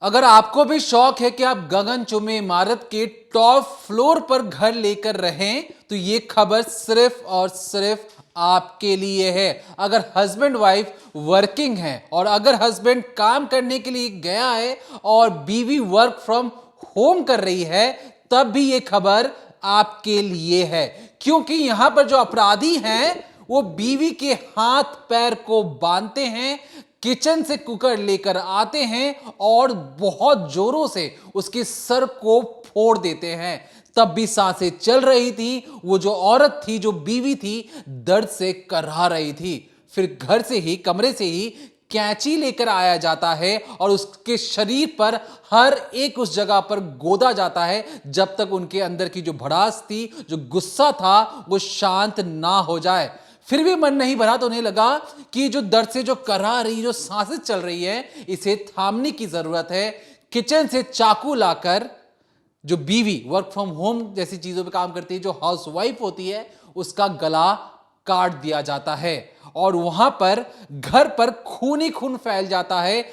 अगर आपको भी शौक है कि आप गगनचुंबी इमारत के टॉप फ्लोर पर घर लेकर रहें, तो ये खबर सिर्फ और सिर्फ आपके लिए है। अगर हस्बैंड वाइफ वर्किंग है और अगर हस्बैंड काम करने के लिए गया है और बीवी वर्क फ्रॉम होम कर रही है, तब भी ये खबर आपके लिए है। क्योंकि यहां पर जो अपराधी हैं वो बीवी के हाथ पैर को बांधते हैं, किचन से कुकर लेकर आते हैं और बहुत जोरों से उसके सर को फोड़ देते हैं। तब भी सांसें चल रही थी। वो जो औरत थी, जो बीवी थी, दर्द से कराह रही थी। फिर घर से ही, कमरे से ही कैंची लेकर आया जाता है और उसके शरीर पर हर एक उस जगह पर गोदा जाता है जब तक उनके अंदर की जो भड़ास थी, जो गुस्सा था, वो शांत ना हो जाए। फिर भी मन नहीं भरा तो उन्हें लगा कि जो दर्द से जो कराह रही, जो सांसें चल रही है, इसे थामने की जरूरत है। किचन से चाकू लाकर जो बीवी वर्क फ्रॉम होम जैसी चीजों पे काम करती है, जो हाउस वाइफ होती है, उसका गला काट दिया जाता है और वहां पर घर पर खून ही खून फैल जाता है।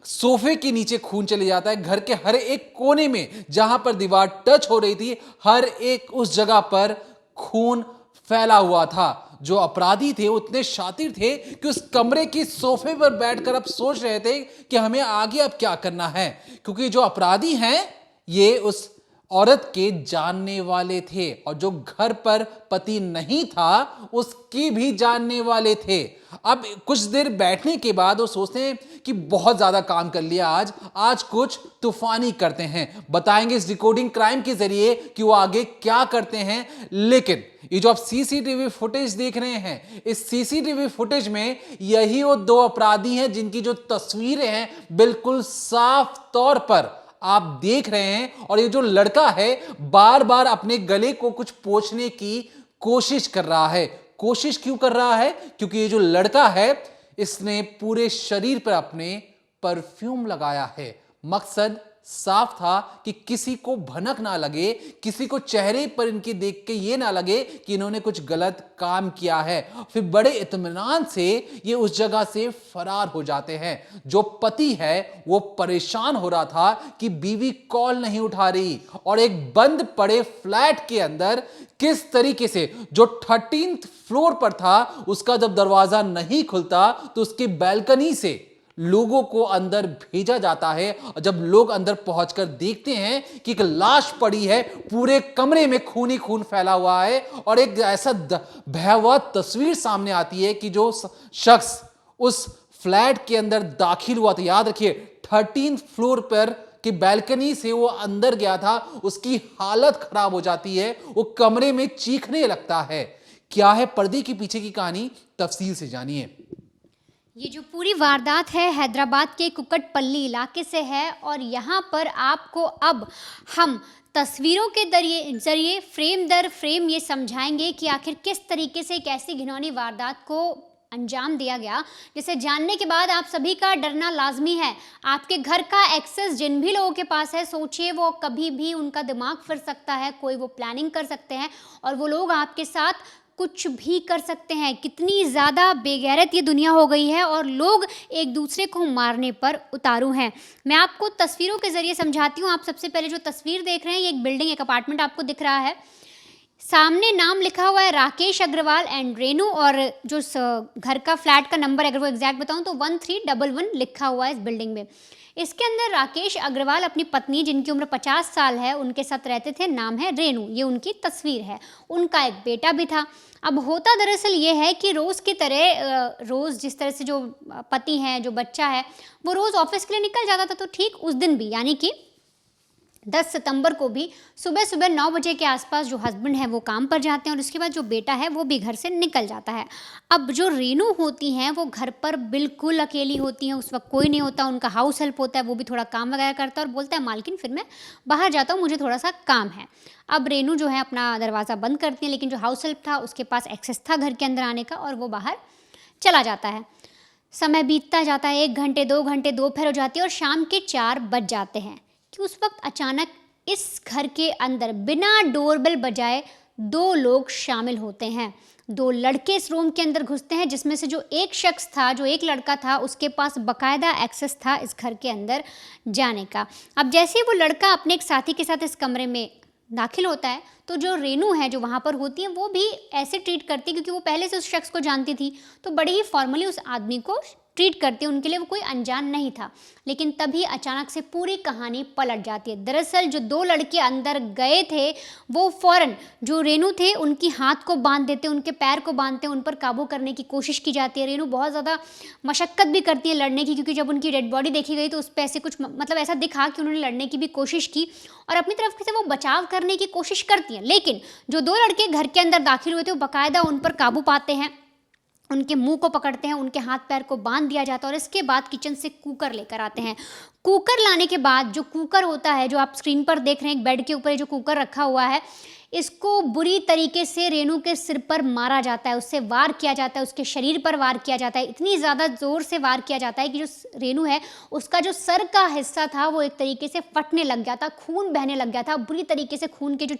सोफे के नीचे खून चले जाता है। घर के हर एक कोने में जहां पर दीवार टच हो रही थी, हर एक उस जगह पर खून फैला हुआ था। जो अपराधी थे उतने शातिर थे कि उस कमरे की सोफे पर बैठकर अब सोच रहे थे कि हमें आगे अब क्या करना है, क्योंकि जो अपराधी हैं ये उस औरत के जानने वाले थे और जो घर पर पति नहीं था उसकी भी जानने वाले थे। अब कुछ देर बैठने के बाद वो सोचते हैं कि बहुत ज्यादा काम कर लिया, आज कुछ तूफानी करते हैं, बताएंगे इस रिकॉर्डिंग क्राइम के जरिए कि वो आगे क्या करते हैं। लेकिन ये जो आप सीसीटीवी फुटेज देख रहे हैं, इस सीसीटीवी फुटेज में यही वो दो अपराधी हैं जिनकी जो तस्वीरें हैं बिल्कुल साफ तौर पर आप देख रहे हैं। और ये जो लड़का है बार बार अपने गले को कुछ पोंछने की कोशिश कर रहा है। कोशिश क्यों कर रहा है? क्योंकि ये जो लड़का है इसने पूरे शरीर पर अपने परफ्यूम लगाया है। मकसद साफ था कि किसी को भनक ना लगे, किसी को चेहरे पर इनके देख के ये ना लगे कि इन्होंने कुछ गलत काम किया है। फिर बड़े इत्मीनान से ये उस जगह से फरार हो जाते हैं। जो पति है वो परेशान हो रहा था कि बीवी कॉल नहीं उठा रही और एक बंद पड़े फ्लैट के अंदर किस तरीके से जो 13th फ्लोर पर था उसका जब दरवाजा नहीं खुलता तो उसकी बैल्कनी से लोगों को अंदर भेजा जाता है। और जब लोग अंदर पहुंचकर देखते हैं कि एक लाश पड़ी है, पूरे कमरे में खून ही खून फैला हुआ है और एक ऐसा भयावह तस्वीर सामने आती है कि जो शख्स उस फ्लैट के अंदर दाखिल हुआ था, याद रखिए 13th फ्लोर पर कि बैल्कनी से वो अंदर गया था, उसकी हालत खराब हो जाती है, वो कमरे में चीखने लगता है। क्या है पर्दे के पीछे की कहानी, तफसील से जानिए। ये जो पूरी वारदात है हैदराबाद के कुकटपल्ली इलाके से है और यहाँ पर आपको अब हम तस्वीरों के जरिए फ्रेम दर फ्रेम ये समझाएंगे कि आखिर किस तरीके से एक ऐसी घिनौनी वारदात को अंजाम दिया गया, जिसे जानने के बाद आप सभी का डरना लाजमी है। आपके घर का एक्सेस जिन भी लोगों के पास है, सोचिए वो कभी भी उनका दिमाग फिर सकता है, कोई वो प्लानिंग कर सकते हैं और वो लोग आपके साथ कुछ भी कर सकते हैं। कितनी ज़्यादा बेगैरत ये दुनिया हो गई है और लोग एक दूसरे को मारने पर उतारू हैं। मैं आपको तस्वीरों के ज़रिए समझाती हूँ। आप सबसे पहले जो तस्वीर देख रहे हैं, ये एक बिल्डिंग, एक अपार्टमेंट आपको दिख रहा है। सामने नाम लिखा हुआ है राकेश अग्रवाल एंड रेनू और जो घर का फ्लैट का नंबर अगर वो एग्जैक्ट बताऊं तो 1311 लिखा हुआ है इस बिल्डिंग में। इसके अंदर राकेश अग्रवाल अपनी पत्नी जिनकी उम्र 50 साल है उनके साथ रहते थे, नाम है रेनू, ये उनकी तस्वीर है। उनका एक बेटा भी था। अब होता दरअसल ये है कि रोज़ की तरह रोज़ जिस तरह से जो पति हैं, जो बच्चा है, वो रोज़ ऑफिस के लिए निकल जाता था, तो ठीक उस दिन भी यानी कि 10 सितंबर को भी सुबह सुबह 9 बजे के आसपास जो हस्बैंड है वो काम पर जाते हैं और उसके बाद जो बेटा है वो भी घर से निकल जाता है। अब जो रेनू होती हैं वो घर पर बिल्कुल अकेली होती हैं, उस वक्त कोई नहीं होता, उनका हाउस हेल्प होता है, वो भी थोड़ा काम वगैरह करता है और बोलता है मालकिन फिर मैं बाहर जाता हूँ, मुझे थोड़ा सा काम है। अब रेनू जो है अपना दरवाज़ा बंद करती है, लेकिन जो हाउस हेल्प था उसके पास एक्सेस था घर के अंदर आने का और वो बाहर चला जाता है। समय बीतता जाता है, 1 घंटे 2 घंटे दोपहर हो जाती है और शाम के 4 बज जाते हैं कि उस वक्त अचानक इस घर के अंदर बिना डोरबेल बजाए 2 लोग शामिल होते हैं। दो लड़के इस रूम के अंदर घुसते हैं, जिसमें से जो एक शख्स था, जो एक लड़का था, उसके पास बकायदा एक्सेस था इस घर के अंदर जाने का। अब जैसे ही वो लड़का अपने एक साथी के साथ इस कमरे में दाखिल होता है, तो जो रेनू है जो वहाँ पर होती है, वो भी ऐसे ट्रीट करती है, क्योंकि वो पहले से उस शख्स को जानती थी, तो बड़े ही फॉर्मली उस आदमी को ट्रीट करती है, उनके लिए वो कोई अनजान नहीं था। लेकिन तभी अचानक से पूरी कहानी पलट जाती है। दरअसल जो दो लड़के अंदर गए थे, वो फ़ौरन जो रेनू थे उनकी हाथ को बांध देते, उनके पैर को बांधते, उन पर काबू करने की कोशिश की जाती है। रेनू बहुत ज़्यादा मशक्क़त भी करती है लड़ने की, क्योंकि जब उनकी डेड बॉडी देखी गई तो उस पर ऐसे कुछ मतलब ऐसा दिखा कि उन्होंने लड़ने की भी कोशिश की और अपनी तरफ से वो बचाव करने की कोशिश करती हैं। लेकिन जो दो लड़के घर के अंदर दाखिल हुए थे, वो बाकायदा उन पर काबू पाते हैं, उनके मुंह को पकड़ते हैं, उनके हाथ पैर को बांध दिया जाता है और इसके बाद किचन से कुकर लेकर आते हैं। कुकर लाने के बाद जो कुकर होता है, जो आप स्क्रीन पर देख रहे हैं, एक बेड के ऊपर जो कुकर रखा हुआ है, इसको बुरी तरीके से रेनू के सिर पर मारा जाता है, उससे वार किया जाता है, उसके शरीर पर वार किया जाता है। इतनी ज़्यादा ज़ोर से वार किया जाता है कि जो रेनू है उसका जो सर का हिस्सा था वो एक तरीके से फटने लग गया था, खून बहने लग गया था बुरी तरीके से। खून के जो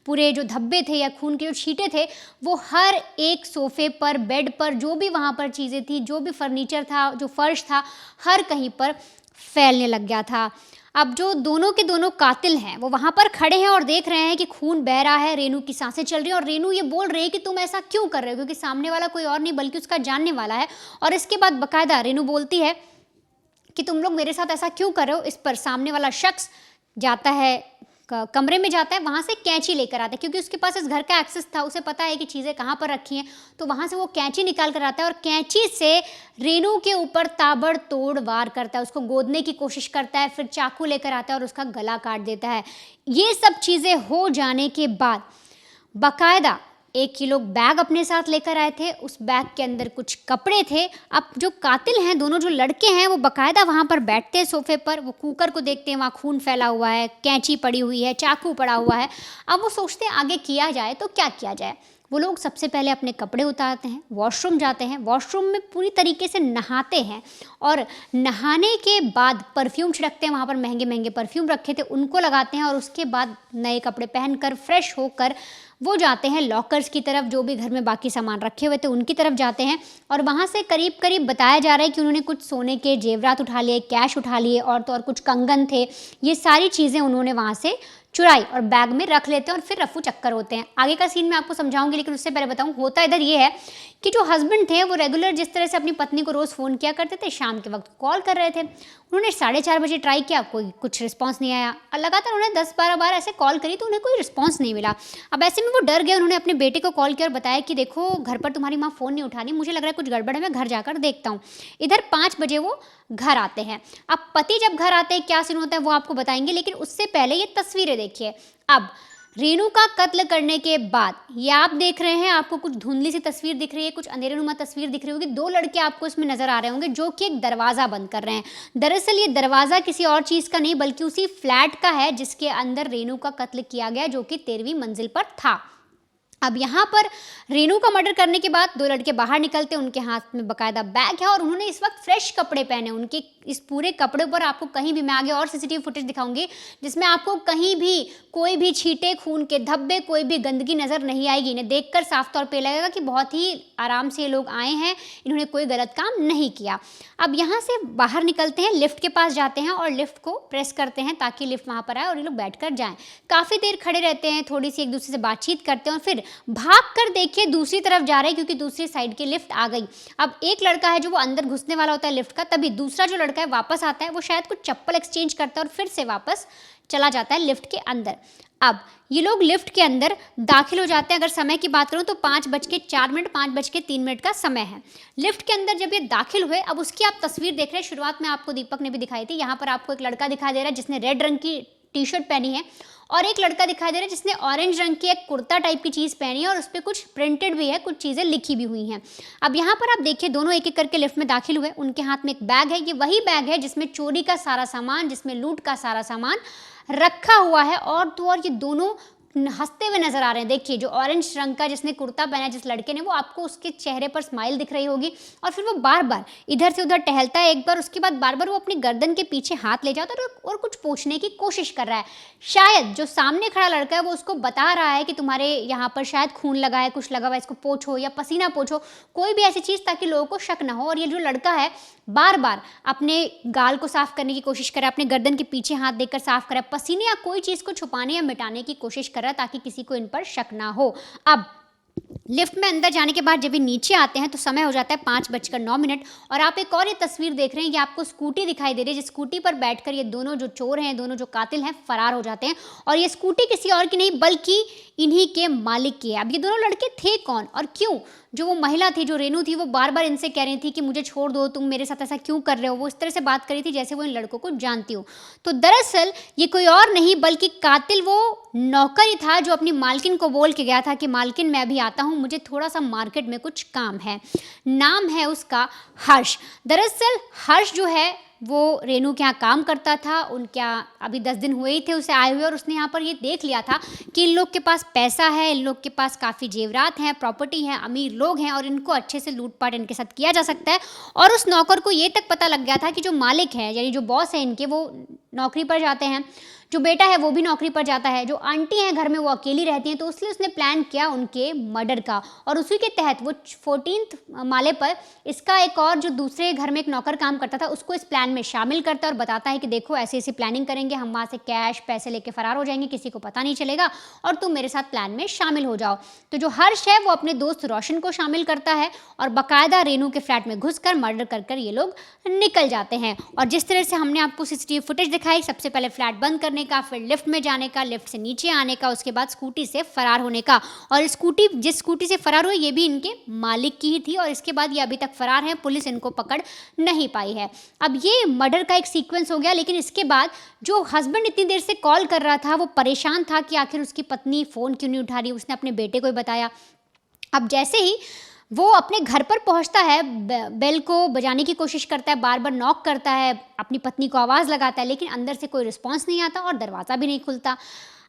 पूरे जो धब्बे थे या खून के जो छींटे थे, वो हर एक सोफे पर, बेड पर, जो भी वहाँ पर चीज़ें थी, जो भी फर्नीचर था, जो फर्श था, हर कहीं पर फैलने लग गया था। अब जो दोनों के दोनों कातिल हैं वो वहाँ पर खड़े हैं और देख रहे हैं कि खून बह रहा है, रेनू की सांसें चल रही हैं और रेनू ये बोल रही है कि तुम ऐसा क्यों कर रहे हो, क्योंकि सामने वाला कोई और नहीं बल्कि उसका जानने वाला है। और इसके बाद बाकायदा रेनू बोलती है कि तुम लोग मेरे साथ ऐसा क्यों कर रहे हो। इस पर सामने वाला शख्स जाता है, कमरे में जाता है, वहाँ से कैंची लेकर आता है, क्योंकि उसके पास इस घर का एक्सेस था, उसे पता है कि चीज़ें कहाँ पर रखी हैं, तो वहाँ से वो कैंची निकाल कर आता है और कैंची से रेनू के ऊपर ताबड़तोड़ वार करता है, उसको गोदने की कोशिश करता है, फिर चाकू लेकर आता है और उसका गला काट देता है। ये सब चीज़ें हो जाने के बाद बाकायदा एक किलो बैग अपने साथ लेकर आए थे, उस बैग के अंदर कुछ कपड़े थे। अब जो कातिल हैं, दोनों जो लड़के हैं, वो बाकायदा वहाँ पर बैठते हैं सोफे पर, वो कुकर को देखते हैं, वहाँ खून फैला हुआ है, कैंची पड़ी हुई है, चाकू पड़ा हुआ है। अब वो सोचते हैं आगे किया जाए तो क्या किया जाए। वो लोग सबसे पहले अपने कपड़े उतारते हैं, वॉशरूम जाते हैं, वॉशरूम में पूरी तरीके से नहाते हैं और नहाने के बाद परफ्यूम छिड़कते हैं, वहाँ पर महंगे महंगे परफ्यूम रखे थे उनको लगाते हैं और उसके बाद नए कपड़े पहनकर फ्रेश होकर वो जाते हैं लॉकर्स की तरफ, जो भी घर में बाकी सामान रखे हुए थे उनकी तरफ जाते हैं और वहाँ से करीब करीब बताया जा रहा है कि उन्होंने कुछ सोने के जेवरात उठा लिए, कैश उठा लिए और तो और कुछ कंगन थे, ये सारी चीज़ें उन्होंने वहाँ से चुराई और बैग में रख लेते हैं और फिर रफू चक्कर होते हैं। आगे का सीन मैं आपको समझाऊंगी, लेकिन उससे पहले बताऊं, होता इधर ये है कि जो हस्बैंड थे वो रेगुलर जिस तरह से अपनी पत्नी को रोज़ फ़ोन किया करते थे, शाम के वक्त कॉल कर रहे थे। उन्होंने 4:30 बजे ट्राई किया, कोई कुछ रिस्पांस नहीं आया और लगातार उन्होंने 10-12 बार ऐसे कॉल करी तो उन्हें कोई रिस्पांस नहीं मिला। अब ऐसे में वो डर गए, उन्होंने अपने बेटे को कॉल किया और बताया कि देखो घर पर तुम्हारी माँ फ़ोन नहीं उठा रही, मुझे लग रहा है कुछ गड़बड़ है, मैं घर जाकर देखता हूँ। इधर 5 बजे वो घर आते हैं। अब पति जब घर आते हैं क्या सीन होता है वो आपको बताएंगे, लेकिन उससे पहले ये तस्वीरें देखिए। अब रेनू का कत्ल करने के बाद ये आप देख रहे हैं, आपको कुछ धुंधली सी तस्वीर दिख रही है, कुछ अंधेरेनुमा तस्वीर दिख रही होगी। 2 लड़के आपको इसमें नजर आ रहे होंगे जो कि एक दरवाज़ा बंद कर रहे हैं। दरअसल ये दरवाज़ा किसी और चीज़ का नहीं बल्कि उसी फ्लैट का है जिसके अंदर रेनू का कत्ल किया गया, जो कि 13वीं मंजिल पर था। अब यहाँ पर रेनू का मर्डर करने के बाद 2 लड़के बाहर निकलते, उनके हाथ में बाकायदा बैग है और उन्होंने इस वक्त फ्रेश कपड़े पहने। उनके इस पूरे कपड़े पर आपको कहीं भी, मैं आगे और सीसीटीवी फुटेज दिखाऊंगी जिसमें आपको कहीं भी कोई भी छींटे, खून के धब्बे, कोई भी गंदगी नज़र नहीं आएगी। इन्हें देखकर साफ तौर पे लगेगा कि बहुत ही आराम से ये लोग आए हैं, इन्होंने कोई गलत काम नहीं किया। अब यहाँ से बाहर निकलते हैं, लिफ्ट के पास जाते हैं और लिफ्ट को प्रेस करते हैं ताकि लिफ्ट वहाँ पर आए और ये लोग बैठ कर जाएँ। काफ़ी देर खड़े रहते हैं, थोड़ी सी एक दूसरे से बातचीत करते हैं और फिर भाग कर देखिए दूसरी तरफ जा रहे हैं, क्योंकि दूसरी साइड की लिफ्ट आ गई। अब एक लड़का है जो वो अंदर घुसने वाला होता है लिफ्ट का, तभी दूसरा जो लड़का है वापस आता है, वो शायद कुछ चप्पल एक्सचेंज करता है और फिर से वापस चला जाता है लिफ्ट के अंदर। अब ये लोग लिफ्ट के अंदर दाखिल हो जाते हैं। अगर समय की बात करूं तो 5:04, 5:03 का समय है। लिफ्ट के अंदर जब ये दाखिल हुए, अब उसकी आप तस्वीर देख रहे हैं, शुरुआत में आपको दीपक ने भी दिखाई थी। यहाँ पर आपको एक लड़का दिखाई दे रहा है जिसने रेड रंग की टी शर्ट पहनी है और एक लड़का दिखाई दे रहा है जिसने ऑरेंज रंग की एक कुर्ता टाइप की चीज़ पहनी है और उस पर कुछ प्रिंटेड भी है, कुछ चीज़ें लिखी भी हुई हैं। अब यहाँ पर आप देखिए दोनों एक एक करके लिफ्ट में दाखिल हुए, उनके हाथ में एक बैग है। ये वही बैग है जिसमें चोरी का सारा सामान, जिसमें लूट का सारा सामान रखा हुआ है और तो और ये दोनों हंसते हुए नजर आ रहे हैं। देखिए जो ऑरेंज रंग का जिसने कुर्ता पहना है जिस लड़के ने, वो आपको उसके चेहरे पर स्माइल दिख रही होगी। और फिर वो बार बार इधर से उधर टहलता है एक बार, उसके बाद बार बार वो अपनी गर्दन के पीछे हाथ ले जाता है और कुछ पूछने की कोशिश कर रहा है। शायद जो सामने खड़ा लड़का है वो उसको बता रहा है कि तुम्हारे यहाँ पर शायद खून लगा है, कुछ लगा हुआ है, इसको पोंछो या पसीना पोंछो, कोई भी ऐसी चीज़ ताकि लोगों को शक ना हो। और ये जो लड़का है बार बार अपने गाल को साफ करने की कोशिश कर रहा है, अपने गर्दन के पीछे हाथ देकर साफ कर रहा है, पसीने या कोई चीज़ को छुपाने या मिटाने की कोशिश कर रहा है ताकि किसी को इन पर शक ना हो। अब लिफ्ट में अंदर जाने के बाद जब ये नीचे आते हैं तो समय हो जाता है 5:09 और आप एक और ये तस्वीर देख रहे हैं। ये आपको स्कूटी दिखाई दे रही है, जिस स्कूटी पर बैठकर ये दोनों जो चोर हैं, दोनों जो कातिल हैं, फरार हो जाते हैं। और ये स्कूटी किसी और की नहीं बल्कि इन्हीं के मालिक की है। अब ये दोनों लड़के थे कौन और क्यों? जो वो महिला थी, जो रेनू थी, वो बार बार इनसे कह रही थी कि मुझे छोड़ दो, तुम मेरे साथ ऐसा क्यों कर रहे हो। वो इस तरह से बात करी थी जैसे वो इन लड़कों को जानती हो। तो दरअसल ये कोई और नहीं बल्कि कातिल वो नौकर ही था जो अपनी मालकिन को बोल के गया था कि मालकिन मैं अभी आता हूँ, मुझे थोड़ा सा मार्केट में कुछ काम है। नाम है उसका हर्ष। दरअसल हर्ष जो है वो रेनू के यहाँ काम करता था। उनके यहाँ अभी 10 दिन हुए ही थे उसे आए हुए और उसने यहाँ पर ये देख लिया था कि इन लोग के पास पैसा है, इन लोग के पास काफ़ी जेवरात हैं, प्रॉपर्टी है, अमीर लोग हैं और इनको अच्छे से लूटपाट इनके साथ किया जा सकता है। और उस नौकर को ये तक पता लग गया था कि जो मालिक है यानी जो बॉस है इनके, वो नौकरी पर जाते हैं, जो बेटा है वो भी नौकरी पर जाता है, जो आंटी हैं घर में वो अकेली रहती हैं। तो इसलिए उसने प्लान किया उनके मर्डर का और उसी के तहत वो 14th माले पर इसका एक और जो दूसरे घर में एक नौकर काम करता था उसको इस प्लान में शामिल करता है और बताता है कि देखो ऐसी ऐसी प्लानिंग करेंगे, हम वहाँ से कैश पैसे लेके फरार हो जाएंगे, किसी को पता नहीं चलेगा और तुम मेरे साथ प्लान में शामिल हो जाओ। तो जो हर्ष है वो अपने दोस्त रोशन को शामिल करता है और बाकायदा रेनू के फ्लैट में घुसकर मर्डर कर कर ये लोग निकल जाते हैं। और जिस तरह से हमने आपको सीसीटीवी फुटेज दिखाई, सबसे पहले फ्लैट बंद करने का, फिर लिफ्ट में जाने का, लिफ्ट से नीचे आने का, उसके बाद स्कूटी से फरार होने का। और स्कूटी जिस स्कूटी से फरार हुए ये भी इनके मालिक की ही थी और इसके बाद ये अभी तक फरार है, पुलिस इनको पकड़ नहीं पाई है। अब ये मर्डर का एक सीक्वेंस हो गया, लेकिन इसके बाद जो हस्बैंड इतनी देर से कॉल कर रहा था वो परेशान था कि आखिर उसकी पत्नी फ़ोन क्यों नहीं उठा रही। उसने अपने बेटे को ही बताया। अब जैसे ही वो अपने घर पर पहुंचता है, बेल को बजाने की कोशिश करता है, बार बार नॉक करता है, अपनी पत्नी को आवाज़ लगाता है, लेकिन अंदर से कोई रिस्पांस नहीं आता और दरवाज़ा भी नहीं खुलता।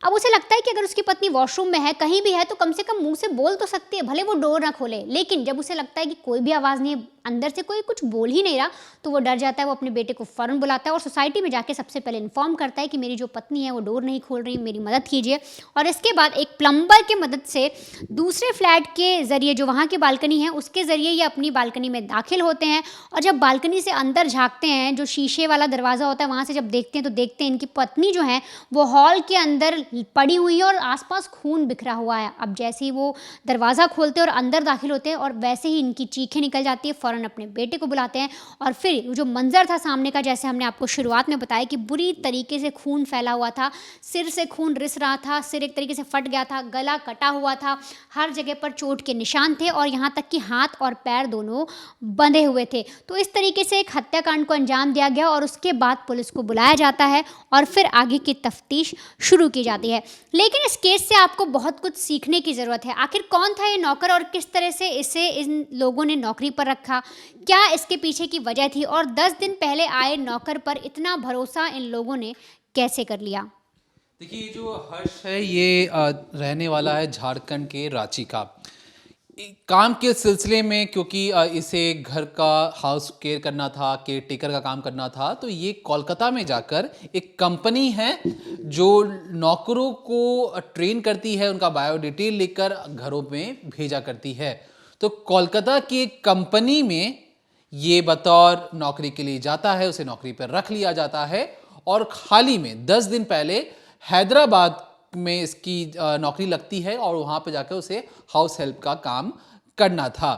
अब उसे लगता है कि अगर उसकी पत्नी वॉशरूम में है, कहीं भी है, तो कम से कम मुंह से बोल तो सकती है, भले वो डोर ना खोले। लेकिन जब उसे लगता है कि कोई भी आवाज़ नहीं है, अंदर से कोई कुछ बोल ही नहीं रहा, तो वो डर जाता है। वो अपने बेटे को फ़ौरन बुलाता है और सोसाइटी में जाके सबसे पहले इन्फॉर्म करता है कि मेरी जो पत्नी है वो डोर नहीं खोल रही, मेरी मदद कीजिए। और इसके बाद एक प्लम्बर की मदद से दूसरे फ्लैट के ज़रिए, जो वहाँ की बालकनी है उसके ज़रिए ये अपनी बालकनी में दाखिल होते हैं। और जब बालकनी से अंदर झाँकते हैं, जो शीशे वाला दरवाज़ा होता है वहाँ से जब देखते हैं तो देखते हैं इनकी पत्नी जो है वो हॉल के अंदर पड़ी हुई है और आसपास खून बिखरा हुआ है। अब जैसे ही वो दरवाज़ा खोलते हैं और अंदर दाखिल होते हैं और वैसे ही इनकी चीखें निकल जाती है, फ़ौरन अपने बेटे को बुलाते हैं। और फिर जो मंजर था सामने का, जैसे हमने आपको शुरुआत में बताया कि बुरी तरीके से खून फैला हुआ था, सिर से खून रिस रहा था, सिर एक तरीके से फट गया था, गला कटा हुआ था, हर जगह पर चोट के निशान थे और यहाँ तक कि हाथ और पैर दोनों बंधे हुए थे। तो इस तरीके से एक हत्याकांड को अंजाम दिया गया और उसके बाद पुलिस को बुलाया जाता है और फिर आगे की तफ्तीश शुरू की जाती है। लेकिन इस केस से आपको बहुत कुछ सीखने की ज़रूरत है। आखिर कौन था ये नौकर और किस तरह से इसे इन लोगों ने नौकरी पर रखा, क्या इसके पीछे की वजह थी और 10 दिन पहले आए नौकर पर इतना भरोसा इन लोगों ने कैसे कर लिया। देखिए जो हर्ष है ये रहने वाला है झारखंड के रांची का। काम के सिलसिले में क्योंकि इसे घर का हाउस केयर करना था, केयर टेकर का काम करना था, तो ये कोलकाता में जाकर एक कंपनी है जो नौकरों को ट्रेन करती है, उनका बायो डिटेल लेकर घरों में भेजा करती है। तो कोलकाता की एक कंपनी में ये बतौर नौकरी के लिए जाता है, उसे नौकरी पर रख लिया जाता है और हाल ही में 10 दिन पहले हैदराबाद में इसकी नौकरी लगती है और वहाँ पे जाकर उसे हाउस हेल्प का काम करना था।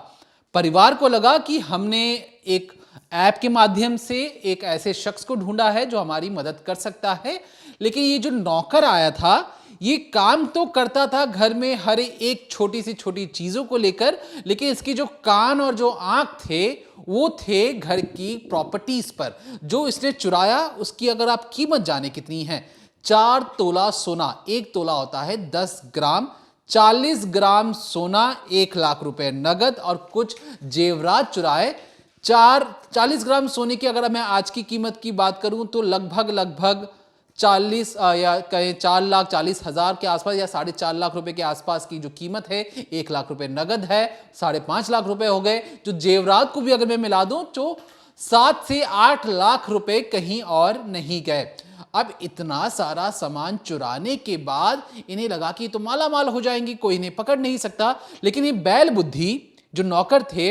परिवार को लगा कि हमने एक ऐप के माध्यम से एक ऐसे शख्स को ढूंढा है जो हमारी मदद कर सकता है। लेकिन ये जो नौकर आया था ये काम तो करता था घर में हर एक छोटी सी छोटी चीज़ों को लेकर, लेकिन इसकी जो कान और जो आँख थे वो थे घर की प्रॉपर्टीज़ पर। जो इसने चुराया उसकी अगर आप कीमत जाने कितनी है, 4 तोला सोना, 1 तोला होता है 10 ग्राम, 40 ग्राम सोना, 1 लाख रुपए नगद और कुछ जेवरात चुराए। 40 ग्राम सोने की अगर मैं आज की कीमत की बात करूं तो लगभग 40 या कहें 4,40,000 के आसपास या 4.5 लाख रुपए के आसपास की जो कीमत है, 1 लाख रुपए नगद है, 5.5 लाख रुपए हो गए। जो जेवरात को भी अगर मैं मिला दूं तो 7 से 8 लाख रुपए कहीं और नहीं गए। अब इतना सारा सामान चुराने के बाद इन्हें लगा कि तो माला माल हो जाएंगी, कोई इन्हें पकड़ नहीं सकता। लेकिन ये बैल बुद्धि जो नौकर थे,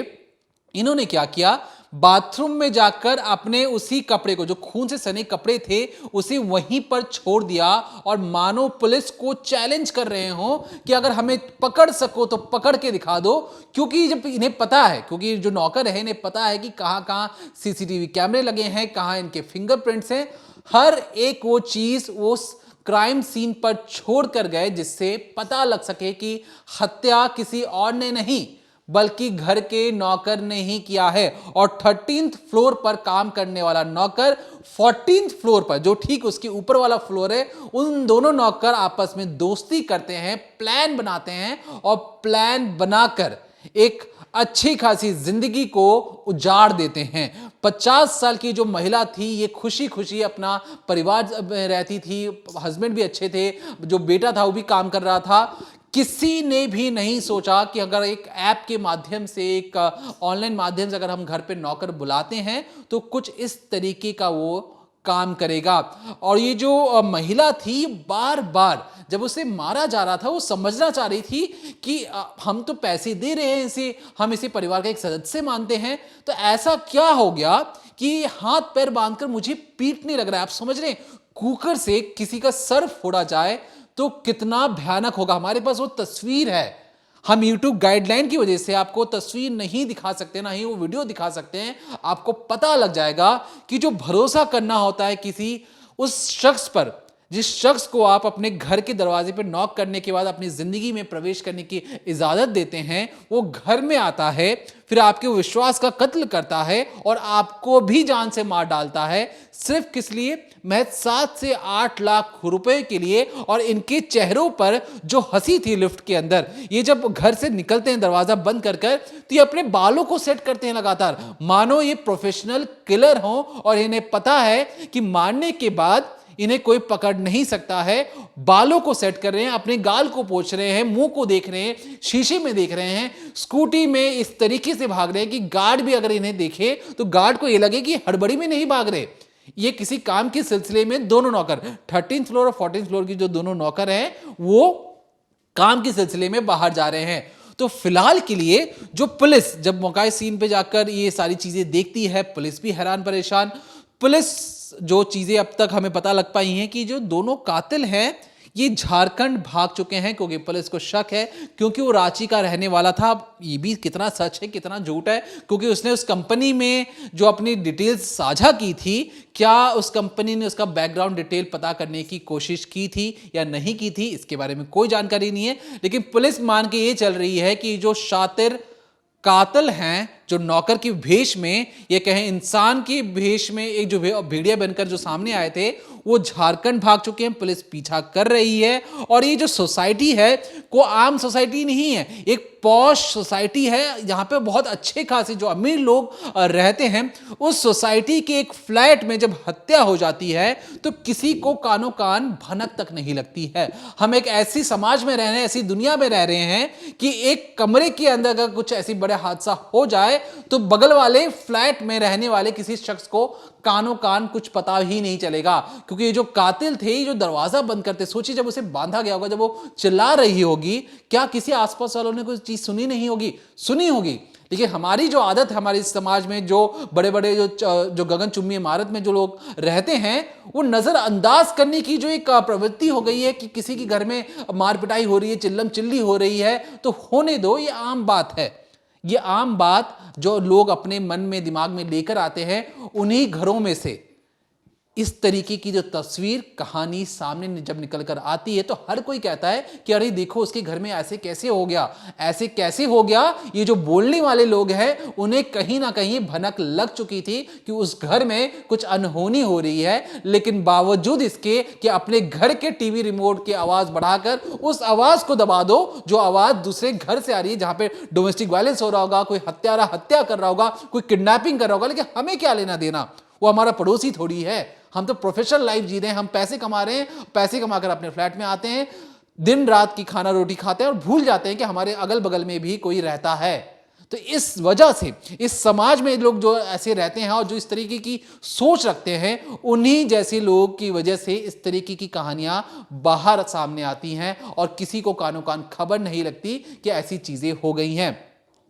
इन्होंने क्या किया, बाथरूम में जाकर अपने उसी कपड़े को, जो खून से सने कपड़े थे, उसे वहीं पर छोड़ दिया और मानो पुलिस को चैलेंज कर रहे हो कि अगर हमें पकड़ सको तो पकड़ के दिखा दो। क्योंकि जब इन्हें पता है, क्योंकि जो नौकर है इन्हें पता है कि कहां कहां सीसीटीवी कैमरे लगे हैं, कहां इनके फिंगरप्रिंट्स हैं, हर एक वो चीज उस क्राइम सीन पर छोड़ कर गए जिससे पता लग सके कि हत्या किसी और ने नहीं बल्कि घर के नौकर ने ही किया है। और 13th फ्लोर पर काम करने वाला नौकर 14th फ्लोर पर, जो ठीक उसके ऊपर वाला फ्लोर है, उन दोनों नौकर आपस में दोस्ती करते हैं, प्लान बनाते हैं और प्लान बनाकर एक अच्छी खासी जिंदगी को उजाड़ देते हैं। 50 साल की जो महिला थी, ये खुशी खुशी अपना परिवार में रहती थी, हस्बैंड भी अच्छे थे, जो बेटा था वो भी काम कर रहा था। किसी ने भी नहीं सोचा कि अगर एक ऐप के माध्यम से, एक ऑनलाइन माध्यम से अगर हम घर पे नौकर बुलाते हैं तो कुछ इस तरीके का वो काम करेगा। और ये जो महिला थी, बार बार जब उसे मारा जा रहा था, वो समझना चाह रही थी कि हम तो पैसे दे रहे हैं इसे, हम इसे परिवार का एक सदस्य मानते हैं, तो ऐसा क्या हो गया कि हाथ पैर बांधकर मुझे पीटने लग रहा है। आप समझ रहे हैं, कुकर से किसी का सर फोड़ा जाए तो कितना भयानक होगा। हमारे पास वो तस्वीर है, हम YouTube गाइडलाइन की वजह से आपको तस्वीर नहीं दिखा सकते, ना ही वो वीडियो दिखा सकते हैं। आपको पता लग जाएगा कि जो भरोसा करना होता है किसी उस शख्स पर, जिस शख्स को आप अपने घर के दरवाजे पर नॉक करने के बाद अपनी जिंदगी में प्रवेश करने की इजाजत देते हैं, वो घर में आता है, फिर आपके विश्वास का कत्ल करता है और आपको भी जान से मार डालता है, सिर्फ किस लिए, महज 7 से 8 लाख रुपए के लिए। और इनके चेहरों पर जो हंसी थी लिफ्ट के अंदर, ये जब घर से निकलते हैं दरवाजा बंद कर कर, तो ये अपने बालों को सेट करते हैं लगातार, मानो ये प्रोफेशनल किलर हो और इन्हें पता है कि मारने के बाद इन्हें कोई पकड़ नहीं सकता है। बालों को सेट कर रहे हैं, अपने गाल को पोंछ रहे हैं, मुंह को देख रहे हैं, शीशे में देख रहे हैं, स्कूटी में इस तरीके से भाग रहे हैं कि गार्ड भी अगर इन्हें देखे तो गार्ड को यह लगे कि हड़बड़ी में नहीं भाग रहे। ये किसी काम के सिलसिले में दोनों नौकर, 13th फ्लोर और 14th फ्लोर की जो दोनों नौकर हैं, वो काम के सिलसिले में बाहर जा रहे हैं। तो फिलहाल के लिए जो पुलिस जब मौका सीन पे जाकर ये सारी चीजें देखती है, पुलिस भी हैरान परेशान। पुलिस जो चीजें अब तक हमें पता लग पाई हैं कि जो दोनों कातिल हैं ये झारखंड भाग चुके हैं, क्योंकि पुलिस को शक है, क्योंकि वो रांची का रहने वाला था। ये भी कितना सच है कितना झूठ है, क्योंकि उसने उस कंपनी में जो अपनी डिटेल्स साझा की थी, क्या उस कंपनी ने उसका बैकग्राउंड डिटेल पता करने की कोशिश की थी या नहीं की थी, इसके बारे में कोई जानकारी नहीं है। लेकिन पुलिस मान के ये चल रही है कि जो शातिर कातिल हैं, जो नौकर की भेष में, ये कहें इंसान की भेष में एक जो भेड़िया बनकर जो सामने आए थे, वो झारखंड भाग चुके हैं। पुलिस पीछा कर रही है और ये जो सोसाइटी है को आम सोसाइटी नहीं है, एक पॉश सोसाइटी है, जहां पे बहुत अच्छे खासे जो अमीर लोग रहते हैं। उस सोसाइटी के एक फ्लैट में जब हत्या हो जाती है तो किसी को कानो कान भनक तक नहीं लगती है। हम एक ऐसी समाज में रह रहे हैं, ऐसी दुनिया में रह रहे हैं कि एक कमरे के अंदर अगर कुछ ऐसी बड़ा हादसा हो जाए तो बगल वाले फ्लैट में रहने वाले किसी शख्स को कानो कान कुछ पता ही नहीं चलेगा। क्योंकि ये जो कातिल थे, जो दरवाजा बंद करते, सोचिए जब उसे बांधा गया होगा, जब वो चिल्ला रही होगी, क्या किसी आसपास वालों ने कोई चीज सुनी नहीं होगी? सुनी होगी। लेकिन हमारी जो आदत है, हमारे समाज में जो बड़े बड़े जो गगनचुंबी इमारत में जो लोग रहते हैं, वो नजरअंदाज करने की जो एक प्रवृत्ति हो गई है कि किसी के घर में मार पिटाई हो रही है, चिल्लम चिल्ली हो रही है, तो होने दो, ये आम बात है। ये आम बात जो लोग अपने मन में दिमाग में लेकर आते हैं, उन्हीं घरों में से इस तरीके की जो तस्वीर कहानी सामने जब निकल कर आती है तो हर कोई कहता है कि अरे देखो उसके घर में ऐसे कैसे हो गया, ऐसे कैसे हो गया। ये जो बोलने वाले लोग हैं उन्हें कहीं ना कहीं भनक लग चुकी थी कि उस घर में कुछ अनहोनी हो रही है, लेकिन बावजूद इसके कि अपने घर के टीवी रिमोट की आवाज बढ़ाकर उस आवाज को दबा दो जो आवाज दूसरे घर से आ रही है, जहां पे डोमेस्टिक वायलेंस हो रहा होगा, कोई हत्यारा हत्या कर रहा होगा, कोई किडनैपिंग कर रहा होगा, लेकिन हमें क्या लेना देना, वो हमारा पड़ोसी थोड़ी है, हम तो प्रोफेशनल लाइफ जी रहे हैं, हम पैसे कमा रहे हैं, पैसे कमाकर अपने फ्लैट में आते हैं, दिन रात की खाना रोटी खाते हैं और भूल जाते हैं कि हमारे अगल बगल में भी कोई रहता है। तो इस वजह से इस समाज में लोग जो ऐसे रहते हैं और जो इस तरीके की सोच रखते हैं, उन्हीं जैसे लोगों की वजह से इस तरीके की कहानियां बाहर सामने आती हैं और किसी को कानो कान खबर नहीं लगती कि ऐसी चीजें हो गई हैं।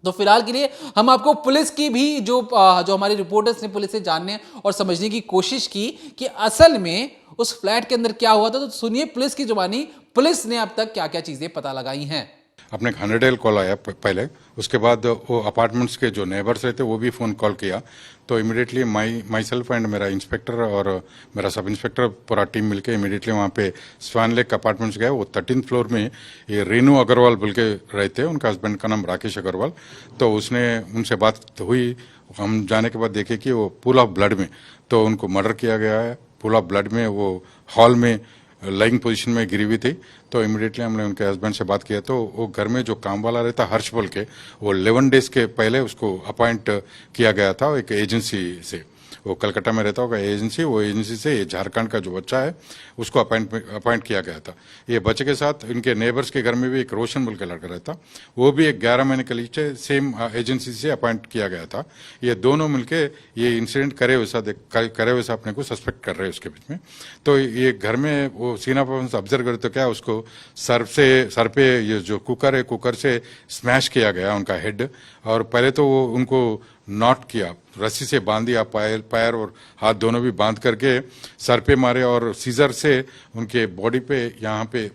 तो फिलहाल के लिए हम आपको पुलिस की भी जो हमारे रिपोर्टर्स ने पुलिस से जानने और समझने की कोशिश की कि असल में उस फ्लैट के अंदर क्या हुआ था। तो सुनिए पुलिस की जुबानी, पुलिस ने अब तक क्या क्या चीजें पता लगाई हैं। अपने 100 कॉल आया पहले, उसके बाद वो अपार्टमेंट्स के जो नेबर्स रहते वो भी फ़ोन कॉल किया। तो इमीडिएटली माई सेल्फ एंड मेरा इंस्पेक्टर और मेरा सब इंस्पेक्टर पूरा टीम मिलके इमीडिएटली वहाँ पे स्वान लेक अपार्टमेंट्स गए। वो 13th फ्लोर में ये रेनू अग्रवाल बोल के रहते हैं, उनका हस्बैंड का नाम राकेश अग्रवाल। तो उसने उनसे बात हुई, हम जाने के बाद देखे कि वो पूल ऑफ ब्लड में, तो उनको मर्डर किया गया है। पूल ऑफ ब्लड में वो हॉल में लाइंग पोजीशन में गिरी हुई थी। तो इमीडिएटली हमने उनके हस्बैंड से बात किया, तो वो घर में जो काम वाला रहता हर्ष बोल के, वो 11 डेज के पहले उसको अपॉइंट किया गया था एक एजेंसी से। वो कलकत्ता में रहता होगा एजेंसी, वो एजेंसी से ये झारखंड का जो बच्चा है उसको अपॉइंट किया गया था। ये बच्चे के साथ इनके नेबर्स के घर में भी एक रोशन बोल के लड़का रहता, वो भी एक 11 महीने के लिए सेम एजेंसी से अपॉइंट किया गया था। ये दोनों मिलके ये इंसिडेंट करे वैसा अपने को सस्पेक्ट कर रहे हैं उसके बीच में। तो ये घर में वो सीना परफॉर्मेंस ऑब्जर्व करे तो क्या उसको सर पे ये जो कुकर है, कुकर से स्मैश किया गया उनका हेड। और पहले तो वो उनको नॉट किया, रस्सी से बांध दिया, पैर और हाथ दोनों भी बांध करके सर पे मारे और सीजर से उनके बॉडी पे यहाँ पे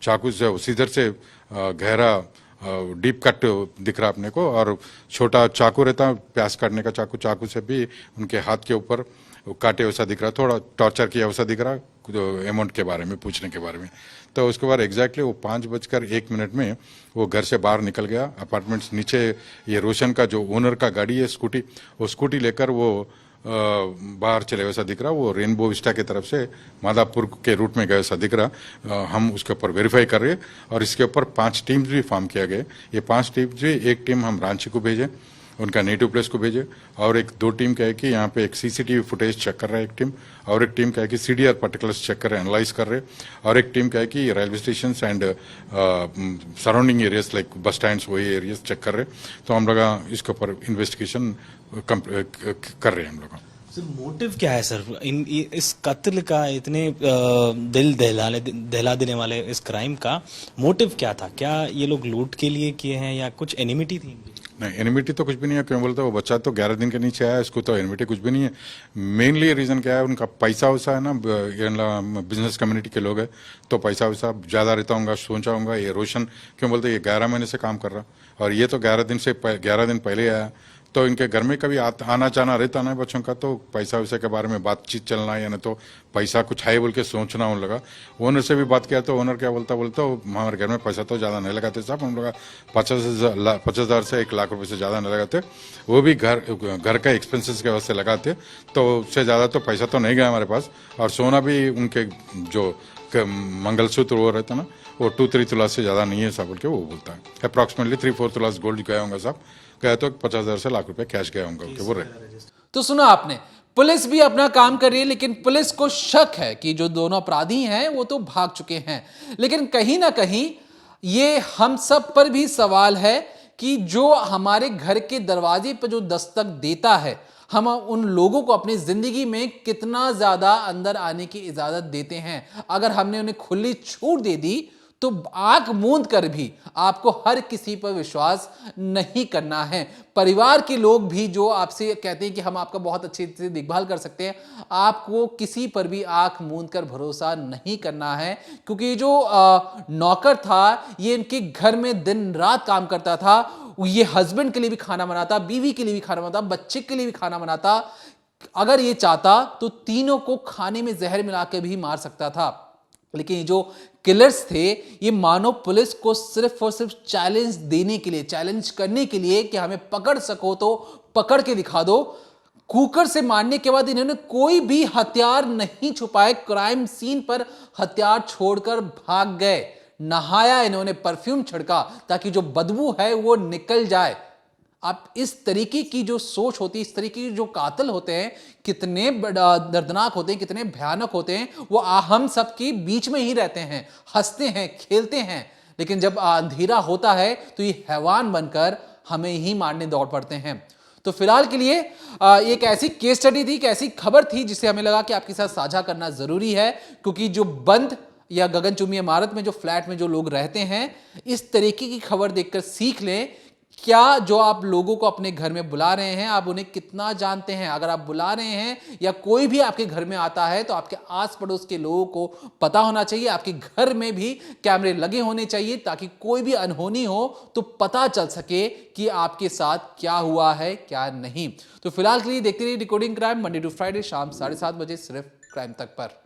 चाकू से सीजर से गहरा डीप कट दिख रहा अपने को। और छोटा चाकू रहता प्याज काटने का चाकू से भी उनके हाथ के ऊपर काटे वैसा दिख रहा, थोड़ा टॉर्चर किया वैसा दिख रहा अमाउंट के बारे में पूछने के बारे में। तो उसके बाद एग्जैक्टली वो 5:01 में वो घर से बाहर निकल गया। अपार्टमेंट्स नीचे ये रोशन का जो ओनर का गाड़ी है स्कूटी, वो स्कूटी लेकर वो बाहर चले वैसा दिख रहा। वो रेनबो विस्टा की तरफ से मादापुर के रूट में गए वैसा दिख रहा। हम उसके ऊपर वेरीफाई कर रहे हैं और इसके ऊपर 5 टीम्स भी फॉर्म किया गया। ये 5 टीम्स भी, एक टीम हम रांची को भेजे, उनका नेटिव प्लेस को भेजे, और 2 टीम क्या है कि यहाँ पे एक सीसीटीवी फुटेज चेक कर रहा है एक टीम, और एक टीम क्या है कि सीडीआर पर्टिकुलर्स चेक कर रहे हैं, एनालाइज कर रहे हैं, और एक टीम क्या है कि railway station and surrounding areas like बस स्टैंड्स वही एरियाज चेक कर रहे हैं। तो हम लोग इसके ऊपर इन्वेस्टिगेशन कर रहे हैं हम लोग। सर मोटिव क्या है सर इस कत्ल का, इतने दिल दहला देने वाले इस क्राइम का मोटिव क्या था? क्या ये लोग लूट के लिए किए हैं या कुछ एनिमिटी थी? नहीं, एनिमिटी तो कुछ भी नहीं है। क्यों बोलते वो बच्चा तो 11 दिन के नीचे आया, इसको तो एनिमिटी कुछ भी नहीं है। मेनली रीजन क्या है, उनका पैसा वैसा है ना, बिजनेस कम्युनिटी के लोग है तो पैसा वैसा ज्यादा रहता होगा, सोचा होगा। ये रोशन क्यों बोलते ये 11 महीने से काम कर रहा, और ये तो 11 दिन पहले आया। तो इनके घर में कभी आना जाना रहता ना बच्चों का, तो पैसा वैसा के बारे में बातचीत चलना, या ना तो पैसा कुछ है बोल के सोचना होने लगा। ओनर से भी बात किया तो ओनर क्या बोलता हमारे घर में पैसा तो ज़्यादा नहीं लगाते साहब, हम लोग 50,000 से 1 लाख रुपए से ज़्यादा नहीं लगाते, वो भी घर का एक्सपेंसेस के वास्ते लगाते। तो उससे ज़्यादा तो पैसा तो नहीं गया हमारे पास। और सोना भी उनके जो मंगलसूत्र वो रहता ना, वो 2-3 तुला से ज़्यादा नहीं है साहब बोल के वो बोलता है। अप्रॉक्सीमेटली 3-4 तुला गोल्ड गया होगा साहब, गया तो 50,000 से लाख रुपए कैश गया होगा वो रहे। तो सुना आपने, पुलिस भी अपना काम कर रही है, लेकिन पुलिस को शक है कि जो दोनों अपराधी हैं वो तो भाग चुके हैं। लेकिन कहीं ना कहीं ये हम सब पर भी सवाल है कि जो हमारे घर के दरवाजे पर जो दस्तक देता है, हम उन लोगों को अपनी जिंदगी में कितना ज्यादा अंदर आने की इजाजत देते हैं। अगर हमने उन्हें खुली छूट दे दी तो आंख मूंद कर भी आपको हर किसी पर विश्वास नहीं करना है। परिवार के लोग भी जो आपसे कहते हैं कि हम आपका बहुत अच्छे से देखभाल कर सकते हैं, आपको किसी पर भी आंख मूंद कर भरोसा नहीं करना है। क्योंकि जो नौकर था ये इनके घर में दिन रात काम करता था, ये हस्बैंड के लिए भी खाना बनाता, बीवी के लिए भी खाना बनाता, बच्चे के लिए भी खाना बनाता। अगर ये चाहता तो तीनों को खाने में जहर मिला के भी मार सकता था। लेकिन ये जो किलर्स थे, ये मानो पुलिस को सिर्फ और सिर्फ चैलेंज देने के लिए, चैलेंज करने के लिए कि हमें पकड़ सको तो पकड़ के दिखा दो। कुकर से मारने के बाद इन्होंने कोई भी हथियार नहीं छुपाए, क्राइम सीन पर हथियार छोड़कर भाग गए। नहाया इन्होंने, परफ्यूम छिड़का ताकि जो बदबू है वो निकल जाए। आप इस तरीके की जो सोच होती है, इस तरीके के जो कातिल होते हैं, कितने दर्दनाक होते हैं, कितने भयानक होते हैं। वो हम सबके बीच में ही रहते हैं, हंसते हैं, खेलते हैं, लेकिन जब अंधेरा होता है तो ये हैवान बनकर हमें ही मारने दौड़ पड़ते हैं। तो फिलहाल के लिए एक ऐसी केस स्टडी थी, एक ऐसी खबर थी जिसे हमें लगा कि आपके साथ साझा करना जरूरी है, क्योंकि जो बंद या गगनचुंबी इमारत में, जो फ्लैट में जो लोग रहते हैं, इस तरीके की खबर देखकर सीख लें क्या जो आप लोगों को अपने घर में बुला रहे हैं, आप उन्हें कितना जानते हैं। अगर आप बुला रहे हैं या कोई भी आपके घर में आता है तो आपके आस पड़ोस के लोगों को पता होना चाहिए। आपके घर में भी कैमरे लगे होने चाहिए ताकि कोई भी अनहोनी हो तो पता चल सके कि आपके साथ क्या हुआ है, क्या नहीं। तो फिलहाल के लिए देखते रहिए decoding crime, Monday to Friday शाम 7:30 बजे सिर्फ क्राइम तक पर।